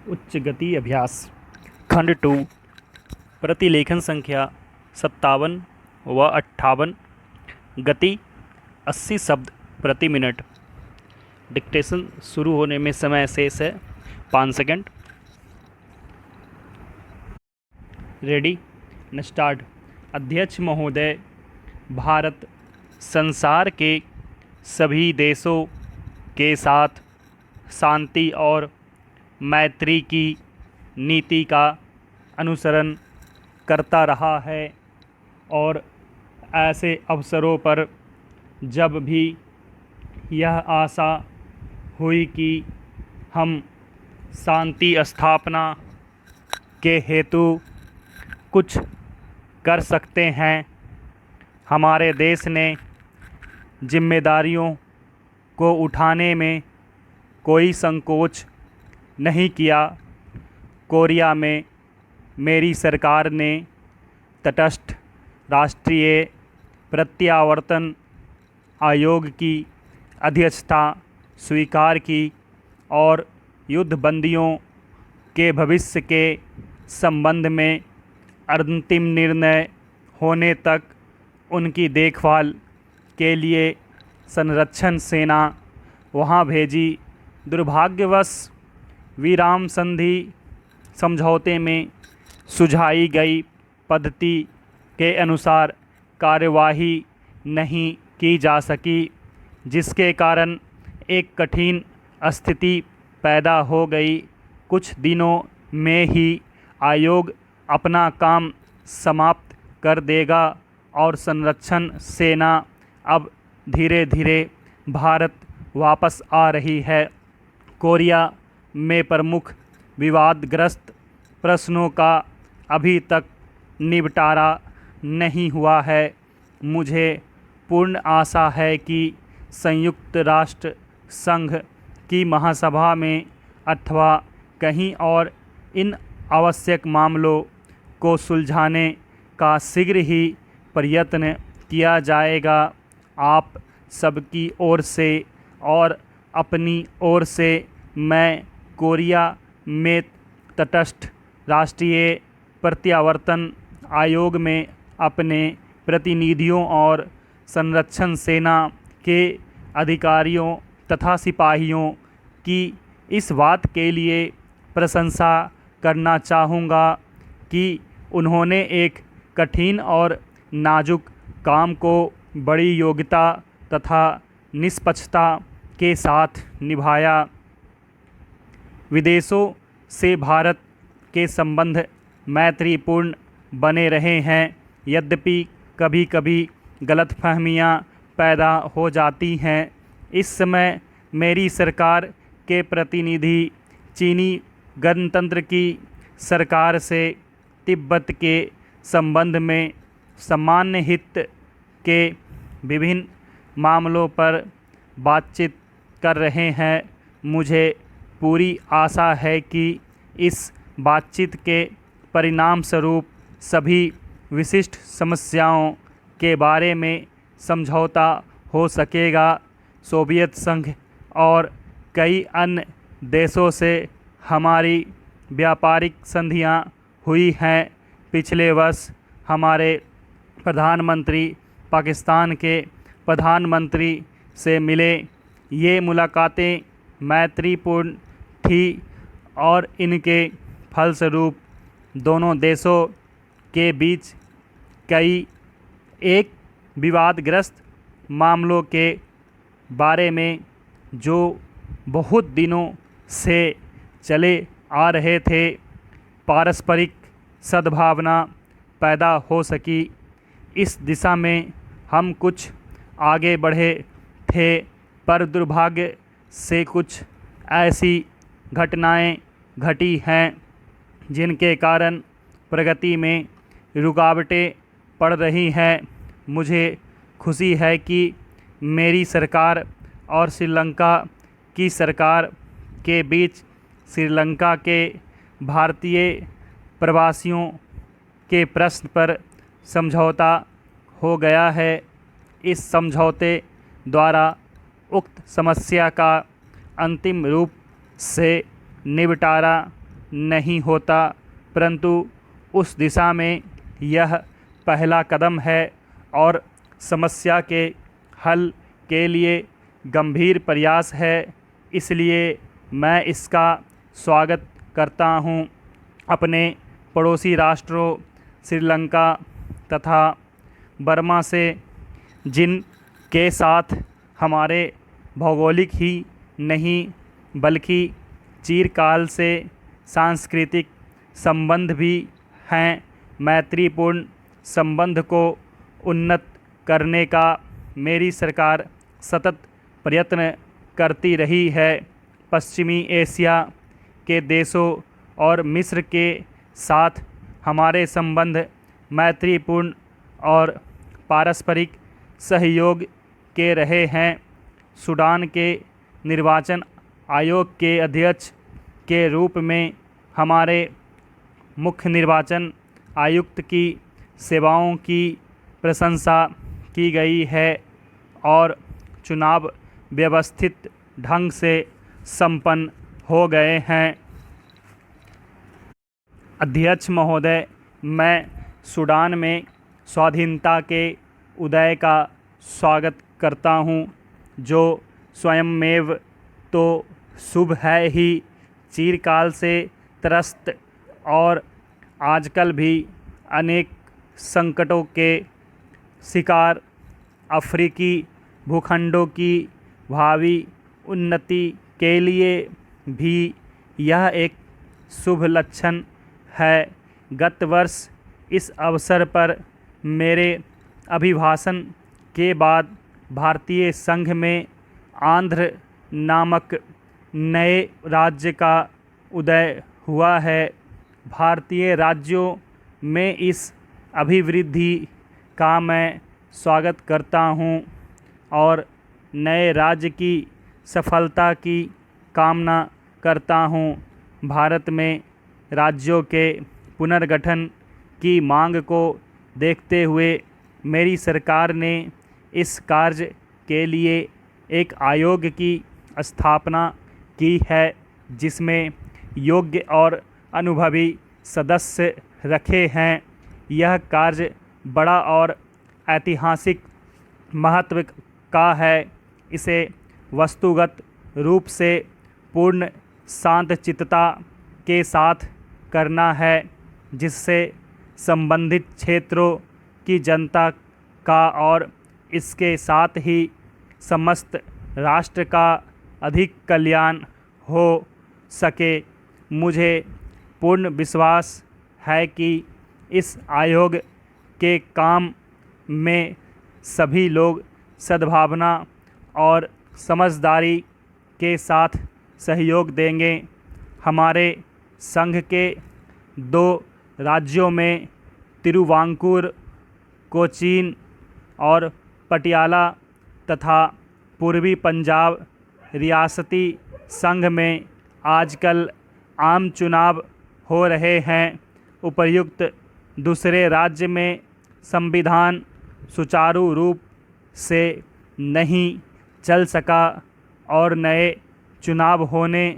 उच्च गति अभ्यास खंड 2 प्रतिलेखन संख्या 57 व 58 गति 80 शब्द प्रति मिनट। डिक्टेशन शुरू होने में समय शेष है 5 सेकंड। रेडी न स्टार्ट। अध्यक्ष महोदय, भारत संसार के सभी देशों के साथ शांति और मैत्री की नीति का अनुसरण करता रहा है और ऐसे अवसरों पर जब भी यह आशा हुई कि हम शांति स्थापना के हेतु कुछ कर सकते हैं, हमारे देश ने जिम्मेदारियों को उठाने में कोई संकोच नहीं किया। कोरिया में मेरी सरकार ने तटस्थ राष्ट्रीय प्रत्यावर्तन आयोग की अध्यक्षता स्वीकार की और युद्धबंदियों के भविष्य के संबंध में अंतिम निर्णय होने तक उनकी देखभाल के लिए संरक्षण सेना वहां भेजी। दुर्भाग्यवश विराम संधि समझौते में सुझाई गई पद्धति के अनुसार कार्यवाही नहीं की जा सकी, जिसके कारण एक कठिन स्थिति पैदा हो गई। कुछ दिनों में ही आयोग अपना काम समाप्त कर देगा और संरक्षण सेना अब धीरे धीरे भारत वापस आ रही है। कोरिया में प्रमुख विवादग्रस्त प्रश्नों का अभी तक निपटारा नहीं हुआ है। मुझे पूर्ण आशा है कि संयुक्त राष्ट्र संघ की महासभा में अथवा कहीं और इन आवश्यक मामलों को सुलझाने का शीघ्र ही प्रयत्न किया जाएगा। आप सबकी ओर से और अपनी ओर से मैं कोरिया में तटस्थ राष्ट्रीय प्रत्यावर्तन आयोग में अपने प्रतिनिधियों और संरक्षण सेना के अधिकारियों तथा सिपाहियों की इस बात के लिए प्रशंसा करना चाहूँगा कि उन्होंने एक कठिन और नाजुक काम को बड़ी योग्यता तथा निष्पक्षता के साथ निभाया। विदेशों से भारत के संबंध मैत्रीपूर्ण बने रहे हैं, यद्यपि कभी कभी गलतफहमियां पैदा हो जाती हैं। इस समय मेरी सरकार के प्रतिनिधि चीनी गणतंत्र की सरकार से तिब्बत के संबंध में सामान्य हित के विभिन्न मामलों पर बातचीत कर रहे हैं। मुझे पूरी आशा है कि इस बातचीत के परिणाम स्वरूप सभी विशिष्ट समस्याओं के बारे में समझौता हो सकेगा। सोवियत संघ और कई अन्य देशों से हमारी व्यापारिक संधियां हुई हैं। पिछले वर्ष हमारे प्रधानमंत्री पाकिस्तान के प्रधानमंत्री से मिले। ये मुलाकातें मैत्रीपूर्ण थी और इनके फलस्वरूप दोनों देशों के बीच कई एक विवादग्रस्त मामलों के बारे में जो बहुत दिनों से चले आ रहे थे, पारस्परिक सद्भावना पैदा हो सकी। इस दिशा में हम कुछ आगे बढ़े थे, पर दुर्भाग्य से कुछ ऐसी घटनाएं घटी हैं जिनके कारण प्रगति में रुकावटें पड़ रही हैं। मुझे खुशी है कि मेरी सरकार और श्रीलंका की सरकार के बीच श्रीलंका के भारतीय प्रवासियों के प्रश्न पर समझौता हो गया है। इस समझौते द्वारा उक्त समस्या का अंतिम रूप से निपटारा नहीं होता, परंतु उस दिशा में यह पहला कदम है और समस्या के हल के लिए गंभीर प्रयास है। इसलिए मैं इसका स्वागत करता हूँ। अपने पड़ोसी राष्ट्रों श्रीलंका तथा बर्मा से, जिन के साथ हमारे भौगोलिक ही नहीं बल्कि चिरकाल से सांस्कृतिक संबंध भी हैं, मैत्रीपूर्ण संबंध को उन्नत करने का मेरी सरकार सतत प्रयत्न करती रही है। पश्चिमी एशिया के देशों और मिस्र के साथ हमारे संबंध मैत्रीपूर्ण और पारस्परिक सहयोग के रहे हैं। सूडान के निर्वाचन आयोग के अध्यक्ष के रूप में हमारे मुख्य निर्वाचन आयुक्त की सेवाओं की प्रशंसा की गई है और चुनाव व्यवस्थित ढंग से संपन्न हो गए हैं। अध्यक्ष महोदय, मैं सूडान में स्वाधीनता के उदय का स्वागत करता हूँ, जो स्वयंमेव तो शुभ है ही, चिरकाल से त्रस्त और आजकल भी अनेक संकटों के शिकार अफ्रीकी भूखंडों की भावी उन्नति के लिए भी यह एक शुभ लक्षण है। गत वर्ष इस अवसर पर मेरे अभिभाषण के बाद भारतीय संघ में आंध्र नामक नए राज्य का उदय हुआ है। भारतीय राज्यों में इस अभिवृद्धि का मैं स्वागत करता हूं और नए राज्य की सफलता की कामना करता हूं। भारत में राज्यों के पुनर्गठन की मांग को देखते हुए मेरी सरकार ने इस कार्य के लिए एक आयोग की स्थापना की है, जिसमें योग्य और अनुभवी सदस्य रखे हैं। यह कार्य बड़ा और ऐतिहासिक महत्व का है। इसे वस्तुगत रूप से पूर्ण शांतचित्तता के साथ करना है, जिससे संबंधित क्षेत्रों की जनता का और इसके साथ ही समस्त राष्ट्र का अधिक कल्याण हो सके। मुझे पूर्ण विश्वास है कि इस आयोग के काम में सभी लोग सद्भावना और समझदारी के साथ सहयोग देंगे। हमारे संघ के 2 राज्यों में तिरुवांकुर, कोचीन और पटियाला तथा पूर्वी पंजाब रियासती संघ में आजकल आम चुनाव हो रहे हैं। उपर्युक्त दूसरे राज्य में संविधान सुचारू रूप से नहीं चल सका और नए चुनाव होने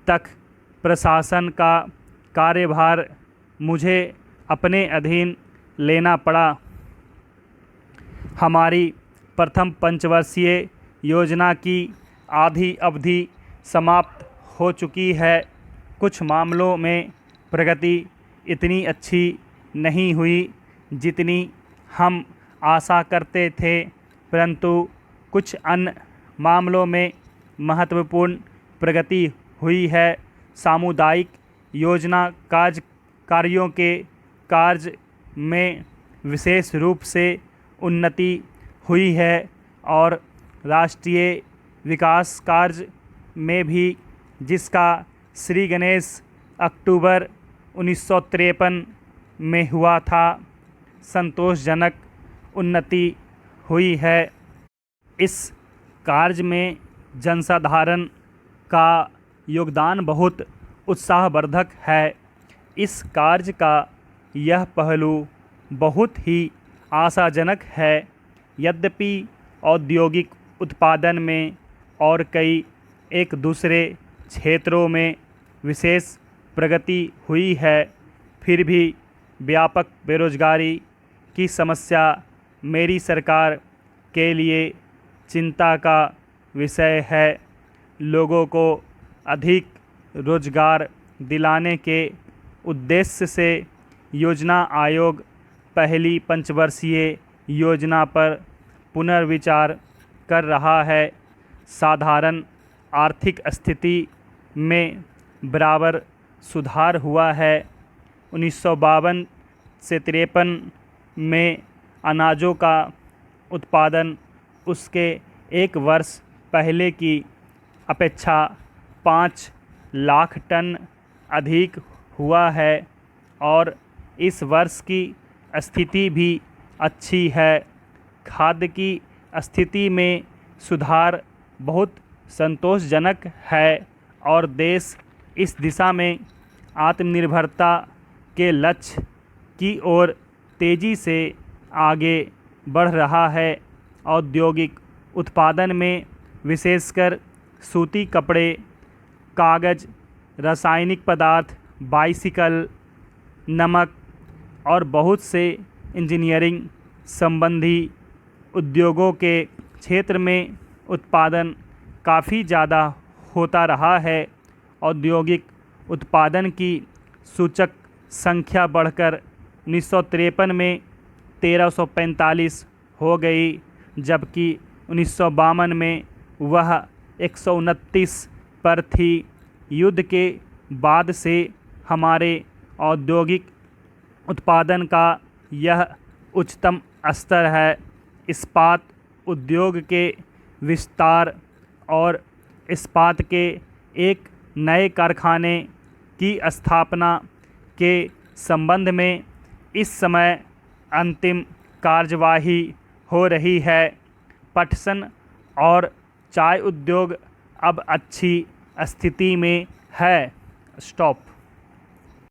तक प्रशासन का कार्यभार मुझे अपने अधीन लेना पड़ा। हमारी प्रथम पंचवर्षीय योजना की आधी अवधि समाप्त हो चुकी है। कुछ मामलों में प्रगति इतनी अच्छी नहीं हुई जितनी हम आशा करते थे, परंतु कुछ अन्य मामलों में महत्वपूर्ण प्रगति हुई है। सामुदायिक योजना कार्यों के कार्य में विशेष रूप से उन्नति हुई है और राष्ट्रीय विकास कार्य में भी, जिसका श्री गणेश अक्टूबर 1953 में हुआ था, संतोषजनक उन्नति हुई है। इस कार्य में जनसाधारण का योगदान बहुत उत्साहवर्धक है। इस कार्य का यह पहलू बहुत ही आशाजनक है। यद्यपि औद्योगिक उत्पादन में और कई एक दूसरे क्षेत्रों में विशेष प्रगति हुई है, फिर भी व्यापक बेरोजगारी की समस्या मेरी सरकार के लिए चिंता का विषय है। लोगों को अधिक रोजगार दिलाने के उद्देश्य से योजना आयोग पहली पंचवर्षीय योजना पर पुनर्विचार कर रहा है। साधारण आर्थिक स्थिति में बराबर सुधार हुआ है। 1952 से 53 में अनाजों का उत्पादन उसके एक वर्ष पहले की अपेक्षा 5 लाख टन अधिक हुआ है और इस वर्ष की स्थिति भी अच्छी है। खाद्य की स्थिति में सुधार बहुत संतोषजनक है और देश इस दिशा में आत्मनिर्भरता के लक्ष्य की ओर तेज़ी से आगे बढ़ रहा है। औद्योगिक उत्पादन में विशेषकर सूती कपड़े, कागज़, रासायनिक पदार्थ, बाइसिकल, नमक और बहुत से इंजीनियरिंग संबंधी उद्योगों के क्षेत्र में उत्पादन काफ़ी ज़्यादा होता रहा है। औद्योगिक उत्पादन की सूचक संख्या बढ़कर 1953 में 1345 हो गई, जबकि 1952 में वह 129 पर थी। युद्ध के बाद से हमारे औद्योगिक उत्पादन का यह उच्चतम स्तर है। इस्पात उद्योग के विस्तार और इस्पात के एक नए कारखाने की स्थापना के संबंध में इस समय अंतिम कार्यवाही हो रही है। पटसन और चाय उद्योग अब अच्छी स्थिति में है। स्टॉप।